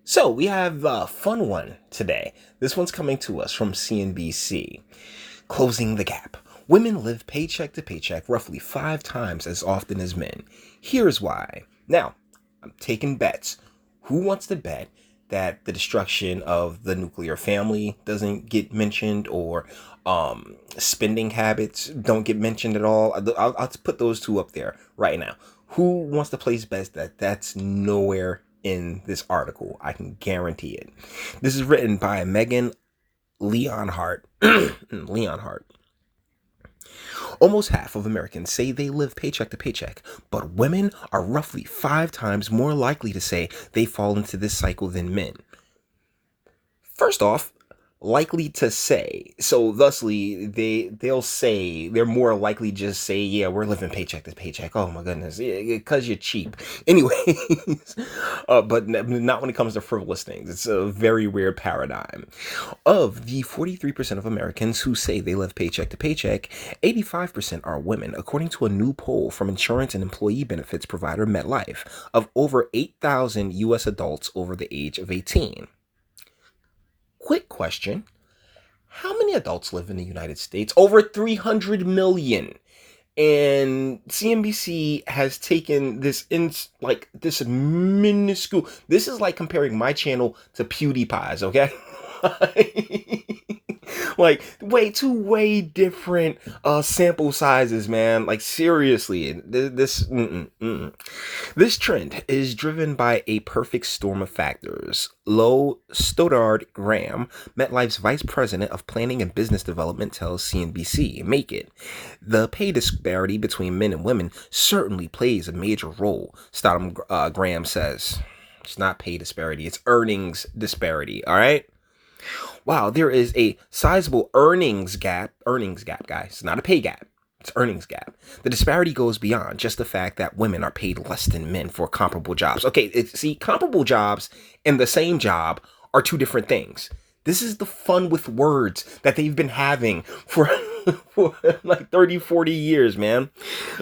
So we have a fun one today. This one's coming to us from CNBC. Closing the gap. Women live paycheck to paycheck roughly 5 times as often as men. Here's why. Now, I'm taking bets. Who wants to bet that the destruction of the nuclear family doesn't get mentioned, or spending habits don't get mentioned at all? I'll put those two up there right now. Who wants to place bets that that's nowhere in this article? I can guarantee it. This is written by Megan Leonhardt. Leonhardt. Almost half of Americans say they live paycheck to paycheck, but women are roughly 5 times more likely to say they fall into this cycle than men. First off, likely to say. So thusly, they'll say, they're more likely to just say, yeah, we're living paycheck to paycheck. Oh my goodness, because you're cheap. Anyways, but not when it comes to frivolous things. It's a very weird paradigm. Of the 43% of Americans who say they live paycheck to paycheck, 85% are women, according to a new poll from insurance and employee benefits provider MetLife, of over 8,000 U.S. adults over the age of 18. Quick question. How many adults live in the United States? Over 300 million. And CNBC has taken this this minuscule. This is like comparing my channel to PewDiePie's, okay? Like way different sample sizes, man. Like seriously, this trend is driven by a perfect storm of factors. Lo Stoddard Graham, MetLife's vice president of planning and business development, tells CNBC, "Make it. The pay disparity between men and women certainly plays a major role." Stoddard Graham says, "It's not pay disparity; it's earnings disparity. All right." Wow, there is a sizable earnings gap. Earnings gap, guys. It's not a pay gap. It's earnings gap. The disparity goes beyond just the fact that women are paid less than men for comparable jobs. Okay, see, comparable jobs and the same job are two different things. This is the fun with words that they've been having for, for like 30, 40 years, man.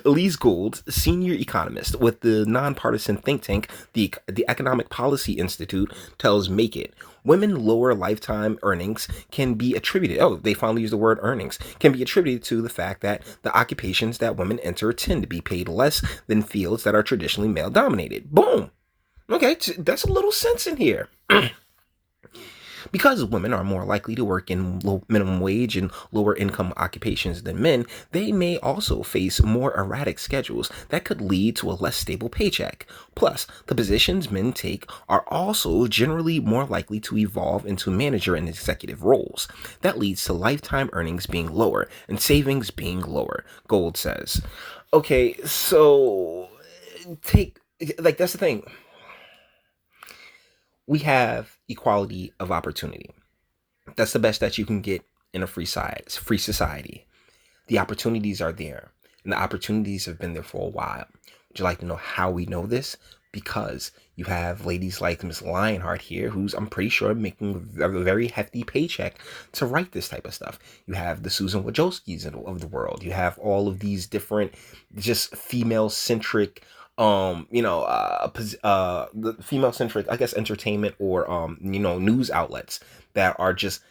Elise Gould, senior economist with the nonpartisan think tank, the Economic Policy Institute, tells Make It. Women lower lifetime earnings can be attributed, they finally use the word earnings, can be attributed to the fact that the occupations that women enter tend to be paid less than fields that are traditionally male dominated. Boom. Okay, that's a little sense in here. Because women are more likely to work in low minimum wage and lower income occupations than men, they may also face more erratic schedules that could lead to a less stable paycheck. Plus, the positions men take are also generally more likely to evolve into manager and executive roles. That leads to lifetime earnings being lower and savings being lower, Gold says. Okay, so that's the thing. We have equality of opportunity. That's the best that you can get in a free society. The opportunities are there, and the opportunities have been there for a while. Would you like to know how we know this? Because you have ladies like Miss Lionheart here, who's, I'm pretty sure, making a very hefty paycheck to write this type of stuff. You have the Susan Wojcicki's of the world. You have all of these different, just female-centric the female centric, I guess, entertainment or news outlets that are just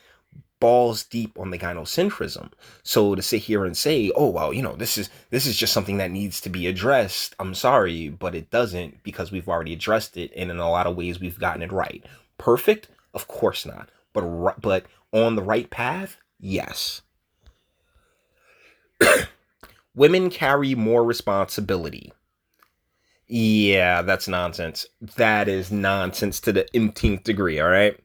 balls deep on the gynocentrism. So to sit here and say, oh well, this is just something that needs to be addressed, I'm sorry, but it doesn't, because we've already addressed it, and in a lot of ways we've gotten it right. Perfect? Of course not. But on the right path? Yes. Women carry more responsibility. Yeah, that's nonsense. That is nonsense to the nth degree, all right?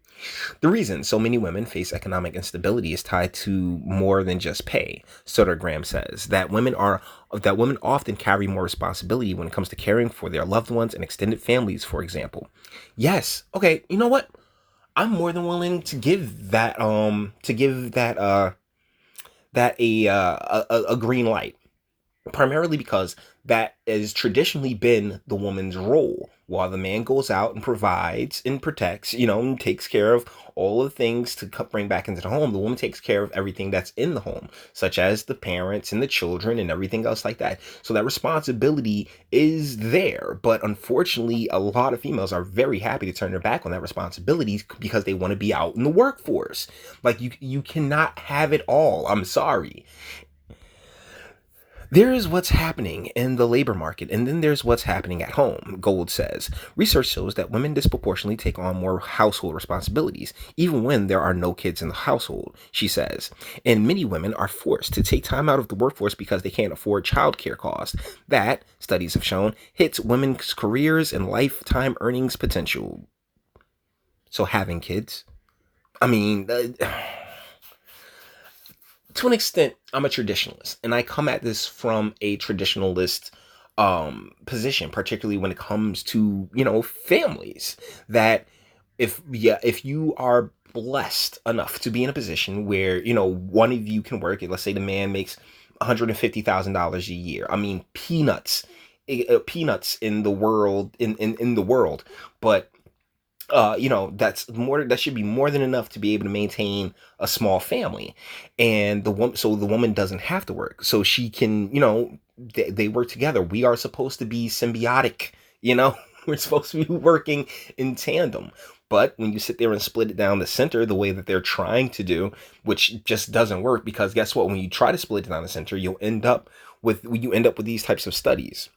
The reason so many women face economic instability is tied to more than just pay. Sutter Graham says that women often carry more responsibility when it comes to caring for their loved ones and extended families, for example. Yes. Okay, you know what? I'm more than willing to give that a green light. primarily because that has traditionally been the woman's role. While the man goes out and provides and protects, and takes care of all of the things to bring back into the home, the woman takes care of everything that's in the home, such as the parents and the children and everything else like that. So that responsibility is there. But unfortunately, a lot of females are very happy to turn their back on that responsibility because they want to be out in the workforce. Like you cannot have it all. I'm sorry. There is what's happening in the labor market, and then there's what's happening at home, Gold says. Research shows that women disproportionately take on more household responsibilities, even when there are no kids in the household, she says. And many women are forced to take time out of the workforce because they can't afford childcare costs. That, studies have shown, hits women's careers and lifetime earnings potential. So having kids, I mean, to an extent, I'm a traditionalist, and I come at this from a traditionalist position, particularly when it comes to families. That if you are blessed enough to be in a position where one of you can work, and let's say the man makes $150,000 a year. I mean, peanuts, peanuts in the world, in the world, but that should be more than enough to be able to maintain a small family. And the woman doesn't have to work, so she can, they work together. We are supposed to be symbiotic, we're supposed to be working in tandem. But when you sit there and split it down the center the way that they're trying to do, which just doesn't work, because guess what? When you try to split it down the center, you end up with these types of studies,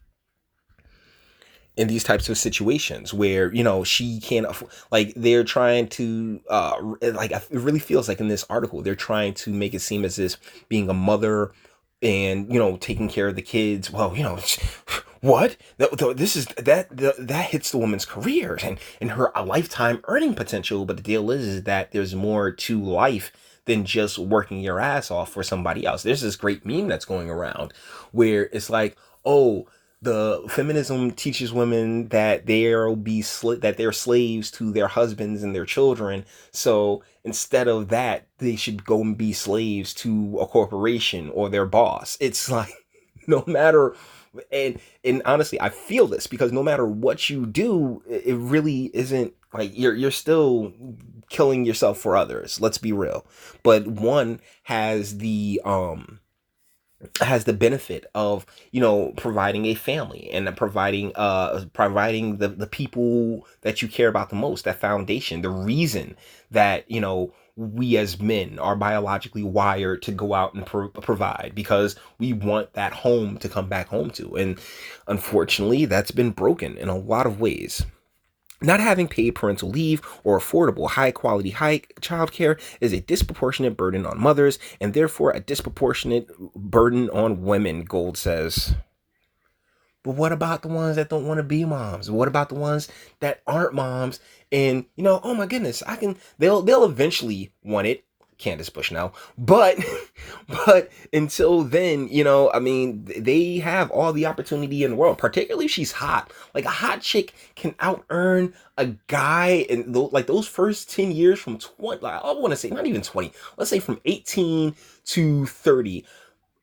in these types of situations where she can't like they're trying to like it really feels like in this article they're trying to make it seem as if being a mother and taking care of the kids, well, what this is that hits the woman's career and her a lifetime earning potential. But the deal is that there's more to life than just working your ass off for somebody else. There's this great meme that's going around where it's like, oh, the feminism teaches women that that they're slaves to their husbands and their children. So instead of that, they should go and be slaves to a corporation or their boss. It's like, no matter, and honestly, I feel this because no matter what you do, it really isn't like you're still killing yourself for others. Let's be real. But one has the benefit of providing a family and providing the people that you care about the most, that foundation, the reason that we as men are biologically wired to go out and provide, because we want that home to come back home to. And unfortunately, that's been broken in a lot of ways. Not having paid parental leave or affordable high quality childcare is a disproportionate burden on mothers and therefore a disproportionate burden on women, Gold says. But what about the ones that don't want to be moms? What about the ones that aren't moms? And oh my goodness, they'll eventually want it. Candace Bush now, but but until then, I mean, they have all the opportunity in the world. Particularly if she's hot. Like a hot chick can out earn a guy in like those first 10 years from 20. Like, I want to say not even 20. Let's say from 18 to 30.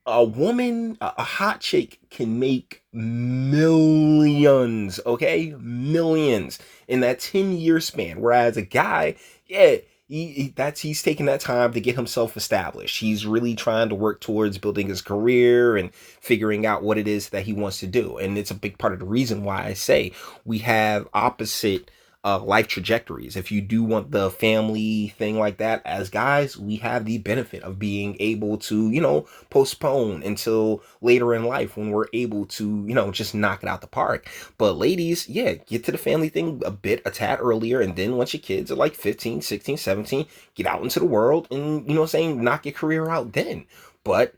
A hot chick can make millions, okay? Millions in that 10-year span. Whereas a guy, yeah, he's taking that time to get himself established. He's really trying to work towards building his career and figuring out what it is that he wants to do. And it's a big part of the reason why I say we have opposite life trajectories. If you do want the family thing like that, as guys, we have the benefit of being able to, postpone until later in life when we're able to, just knock it out the park. But ladies, yeah, get to the family thing a tad earlier. And then once your kids are like 15, 16, 17, get out into the world and, knock your career out then. But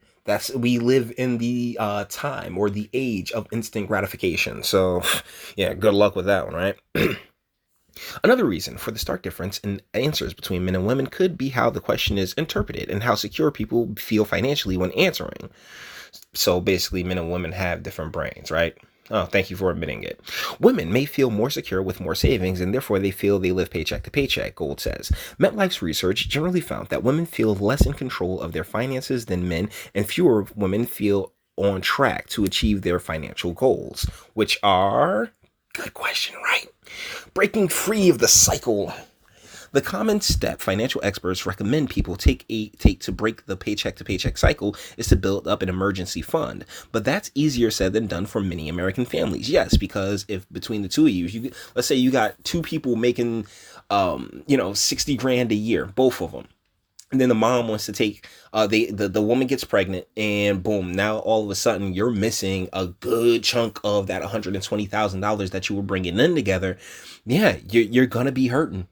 we live in the time or the age of instant gratification. So yeah, good luck with that one, right? Another reason for the stark difference in answers between men and women could be how the question is interpreted and how secure people feel financially when answering. So basically, men and women have different brains, right? Oh, thank you for admitting it. Women may feel more secure with more savings, and therefore they feel they live paycheck to paycheck, Gold says. MetLife's research generally found that women feel less in control of their finances than men, and fewer women feel on track to achieve their financial goals, which are, good question, right? Breaking free of the cycle. The common step financial experts recommend people take to break the paycheck to paycheck cycle is to build up an emergency fund. But that's easier said than done for many American families. Yes, because if between the two of you, let's say you got two people making 60 grand a year, both of them, and then the mom wants to take the woman gets pregnant, and boom, now all of a sudden you're missing a good chunk of that $120,000 that you were bringing in together. Yeah, you're gonna be hurting.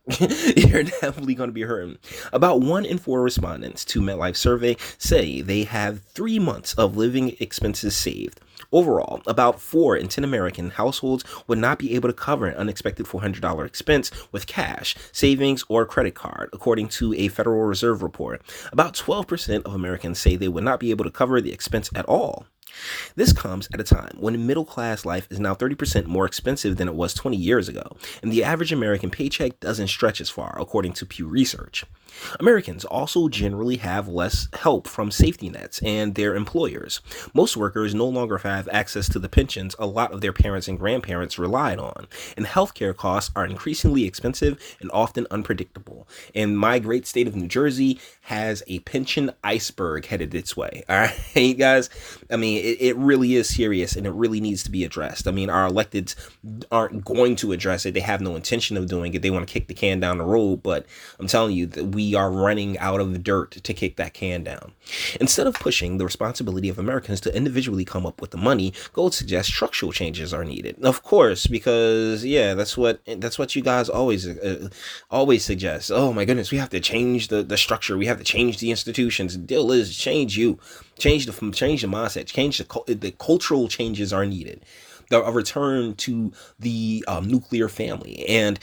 You're definitely gonna be hurting. About 1 in 4 respondents to MetLife survey say they have 3 months of living expenses saved. Overall, about 4 in 10 American households would not be able to cover an unexpected $400 expense with cash, savings, or credit card, according to a Federal Reserve report. About 12% of Americans say they would not be able to cover the expense at all. This comes at a time when middle class life is now 30% more expensive than it was 20 years ago, and the average American paycheck doesn't stretch as far, according to Pew Research. Americans also generally have less help from safety nets and their employers. Most workers no longer have access to the pensions a lot of their parents and grandparents relied on, and healthcare costs are increasingly expensive and often unpredictable. And my great state of New Jersey has a pension iceberg headed its way. All right, guys? I mean, it really is serious, and it really needs to be addressed. I mean, our electeds aren't going to address it. They have no intention of doing it. They want to kick the can down the road, but I'm telling you that we are running out of the dirt to kick that can down. Instead of pushing the responsibility of Americans to individually come up with the money, Gold suggests structural changes are needed. Of course, because yeah, that's what you guys always suggest. Oh my goodness, we have to change the structure. We have to change the institutions. The deal is change you, change the mindset, change the cultural changes are needed. A return to the nuclear family, and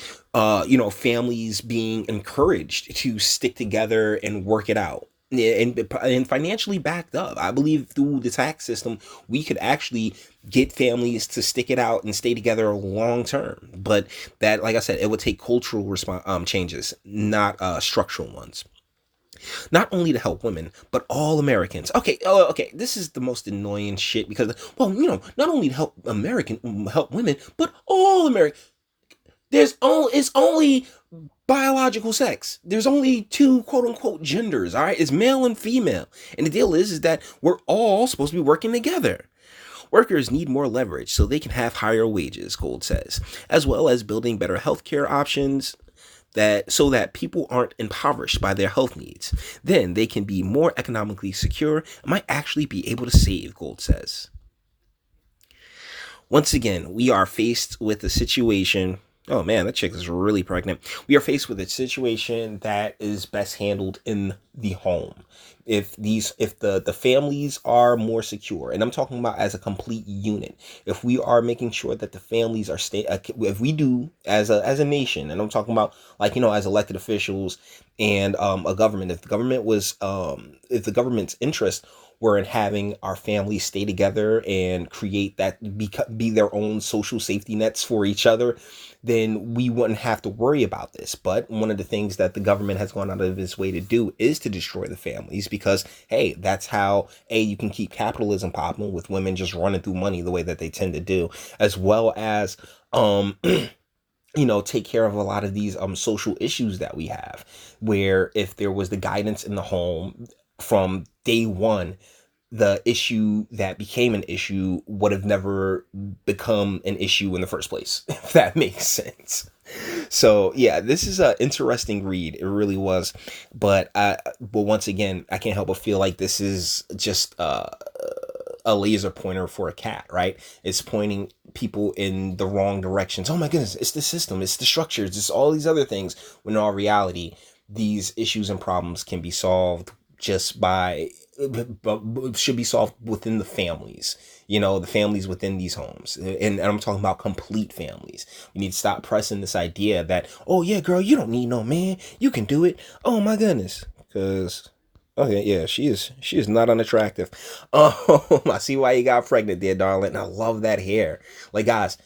families being encouraged to stick together and work it out, and financially backed up. I believe through the tax system we could actually get families to stick it out and stay together long term. But that, like I said, it would take cultural changes, not structural ones. Not only to help women, but all Americans. Okay, this is the most annoying shit because, well, not only to help women, but all Americans. It's only biological sex. There's only two quote unquote genders, all right? It's male and female. And the deal is that we're all supposed to be working together. Workers need more leverage so they can have higher wages, Gold says, as well as building better healthcare options so that people aren't impoverished by their health needs. Then they can be more economically secure and might actually be able to save, Gold says. Once again, we are faced with a situation. Oh man, that chick is really pregnant. We are faced with a situation that is best handled in the home. If the families are more secure, and I'm talking about as a complete unit, if we are making sure that the families are if we do as a nation, and I'm talking about as elected officials and a government, if the government's interest were in having our families stay together and create that be their own social safety nets for each other, then we wouldn't have to worry about this. But one of the things that the government has gone out of its way to do is to destroy the families, because hey, that's how you can keep capitalism popping with women just running through money the way that they tend to do, as well as take care of a lot of these social issues that we have, where if there was the guidance in the home from day one, the issue that became an issue would have never become an issue in the first place, if that makes sense. So yeah, this is an interesting read. It really was. But once again, I can't help but feel like this is just a laser pointer for a cat, right? It's pointing people in the wrong directions. Oh my goodness, it's the system, it's the structures, it's all these other things, when in all reality, these issues and problems can be solved should be solved within the families, the families within these homes. And I'm talking about complete families. We need to stop pressing this idea that, oh yeah, girl, you don't need no man, you can do it. Oh my goodness. Because okay, yeah, she is not unattractive. Oh, I see why you got pregnant there, darling. I love that hair. Like, guys,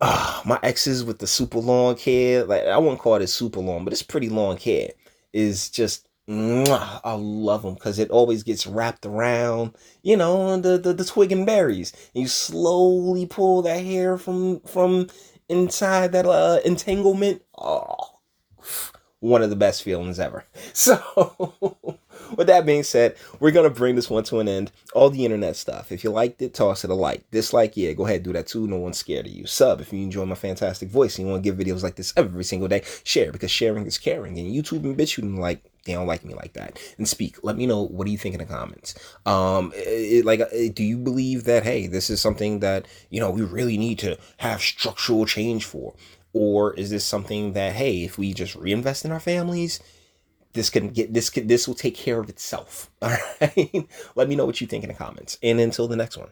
my exes with the super long hair, like, I wouldn't call it super long, but it's pretty long hair, is just Mwah, I love them because it always gets wrapped around, the twig and berries. And you slowly pull that hair from inside that entanglement. Oh, one of the best feelings ever. So, with that being said, we're gonna bring this one to an end. All the internet stuff. If you liked it, toss it a like. Dislike, yeah, go ahead, do that too. No one's scared of you. Sub if you enjoy my fantastic voice and you want to give videos like this every single day. Share because sharing is caring. And YouTube and bitch shooting they don't like me like that. And speak. Let me know, what do you think in the comments. Do you believe that, hey, this is something that we really need to have structural change for? Or is this something that, hey, if we just reinvest in our families, this will take care of itself? All right. Let me know what you think in the comments. And until the next one.